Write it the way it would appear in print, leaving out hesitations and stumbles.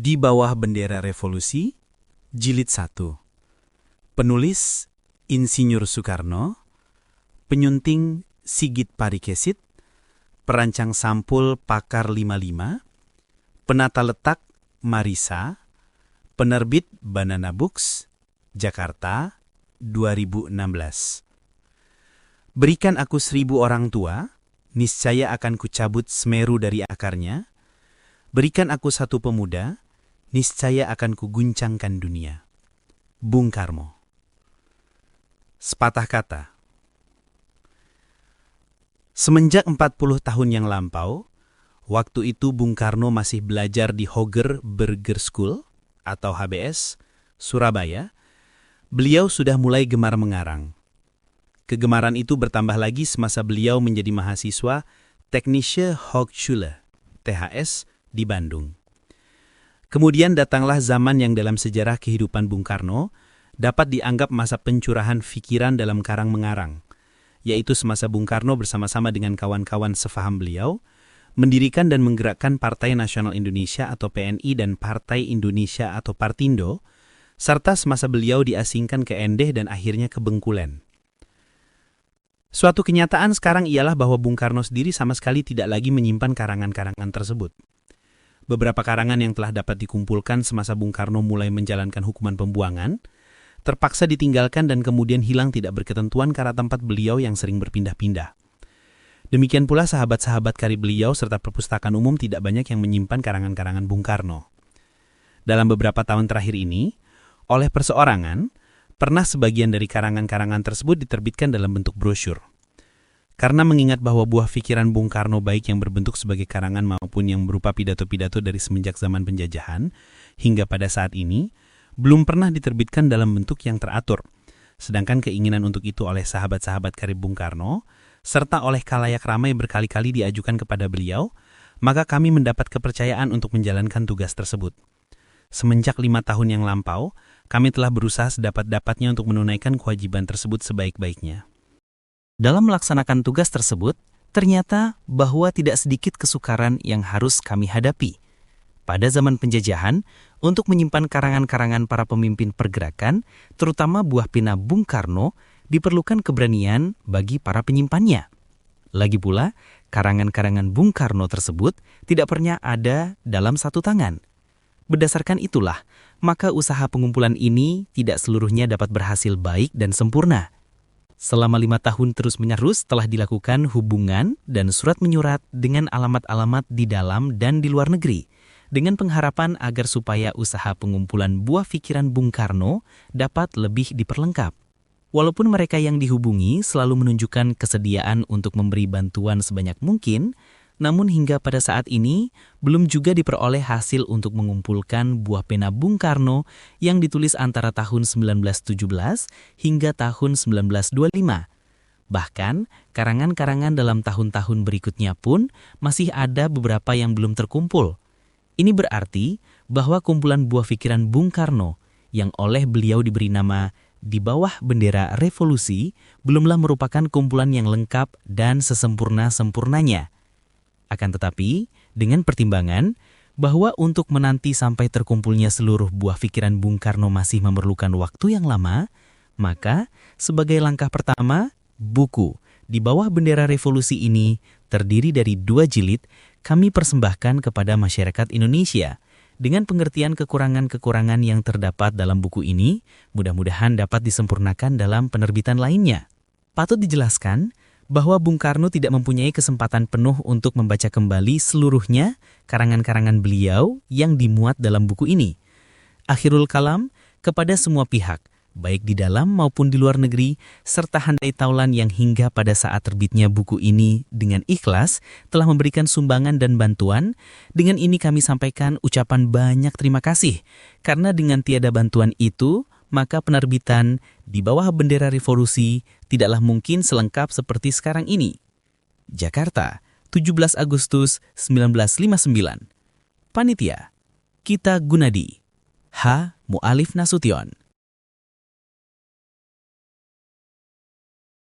Di bawah bendera revolusi, Jilid 1. Penulis Insinyur Soekarno, penyunting Sigit Parikesit, perancang sampul Pakar 55, penata letak Marisa, penerbit Banana Books, Jakarta, 2016. Berikan aku 1000 orang tua, niscaya akan kucabut Semeru dari akarnya. Berikan aku 1 pemuda, niscaya akan kuguncangkan dunia. Bung Karno. Sepatah kata. Semenjak 40 tahun yang lampau, waktu itu Bung Karno masih belajar di Hoger Burger School atau HBS, Surabaya, beliau sudah mulai gemar mengarang. Kegemaran itu bertambah lagi semasa beliau menjadi mahasiswa Technische Hochschule, THS, di Bandung. Kemudian datanglah zaman yang dalam sejarah kehidupan Bung Karno dapat dianggap masa pencurahan pikiran dalam karang mengarang, yaitu semasa Bung Karno bersama-sama dengan kawan-kawan sefaham beliau, mendirikan dan menggerakkan Partai Nasional Indonesia atau PNI dan Partai Indonesia atau Partindo, serta semasa beliau diasingkan ke Endeh dan akhirnya ke Bengkulen. Suatu kenyataan sekarang ialah bahwa Bung Karno sendiri sama sekali tidak lagi menyimpan karangan-karangan tersebut. Beberapa karangan yang telah dapat dikumpulkan semasa Bung Karno mulai menjalankan hukuman pembuangan, terpaksa ditinggalkan dan kemudian hilang tidak berketentuan karena tempat beliau yang sering berpindah-pindah. Demikian pula sahabat-sahabat karib beliau serta perpustakaan umum tidak banyak yang menyimpan karangan-karangan Bung Karno. Dalam beberapa tahun terakhir ini, oleh perseorangan, pernah sebagian dari karangan-karangan tersebut diterbitkan dalam bentuk brosyur. Karena mengingat bahwa buah pikiran Bung Karno baik yang berbentuk sebagai karangan maupun yang berupa pidato-pidato dari semenjak zaman penjajahan hingga pada saat ini, belum pernah diterbitkan dalam bentuk yang teratur. Sedangkan keinginan untuk itu oleh sahabat-sahabat karib Bung Karno, serta oleh khalayak ramai berkali-kali diajukan kepada beliau, maka kami mendapat kepercayaan untuk menjalankan tugas tersebut. Semenjak 5 tahun yang lampau, kami telah berusaha sedapat-dapatnya untuk menunaikan kewajiban tersebut sebaik-baiknya. Dalam melaksanakan tugas tersebut, ternyata bahwa tidak sedikit kesukaran yang harus kami hadapi. Pada zaman penjajahan, untuk menyimpan karangan-karangan para pemimpin pergerakan, terutama buah pena Bung Karno, diperlukan keberanian bagi para penyimpannya. Lagi pula, karangan-karangan Bung Karno tersebut tidak pernah ada dalam satu tangan. Berdasarkan itulah, maka usaha pengumpulan ini tidak seluruhnya dapat berhasil baik dan sempurna. Selama 5 tahun terus-menerus telah dilakukan hubungan dan surat-menyurat dengan alamat-alamat di dalam dan di luar negeri, dengan pengharapan agar supaya usaha pengumpulan buah pikiran Bung Karno dapat lebih diperlengkap. Walaupun mereka yang dihubungi selalu menunjukkan kesediaan untuk memberi bantuan sebanyak mungkin, namun hingga pada saat ini belum juga diperoleh hasil untuk mengumpulkan buah pena Bung Karno yang ditulis antara tahun 1917 hingga tahun 1925. Bahkan, karangan-karangan dalam tahun-tahun berikutnya pun masih ada beberapa yang belum terkumpul. Ini berarti bahwa kumpulan buah pikiran Bung Karno yang oleh beliau diberi nama Di Bawah Bendera Revolusi belumlah merupakan kumpulan yang lengkap dan sesempurna-sempurnanya. Akan tetapi, dengan pertimbangan bahwa untuk menanti sampai terkumpulnya seluruh buah pikiran Bung Karno masih memerlukan waktu yang lama, maka sebagai langkah pertama, buku Di Bawah Bendera Revolusi ini terdiri dari 2 jilid kami persembahkan kepada masyarakat Indonesia. Dengan pengertian kekurangan-kekurangan yang terdapat dalam buku ini, mudah-mudahan dapat disempurnakan dalam penerbitan lainnya. Patut dijelaskan bahwa Bung Karno tidak mempunyai kesempatan penuh untuk membaca kembali seluruhnya karangan-karangan beliau yang dimuat dalam buku ini. Akhirul kalam kepada semua pihak, baik di dalam maupun di luar negeri, serta handai taulan yang hingga pada saat terbitnya buku ini dengan ikhlas telah memberikan sumbangan dan bantuan. Dengan ini kami sampaikan ucapan banyak terima kasih, karena dengan tiada bantuan itu, maka penerbitan Di Bawah Bendera Revolusi tidaklah mungkin selengkap seperti sekarang ini. Jakarta, 17 Agustus 1959. Panitia, Kita Gunadi. H. Mu'alif Nasution.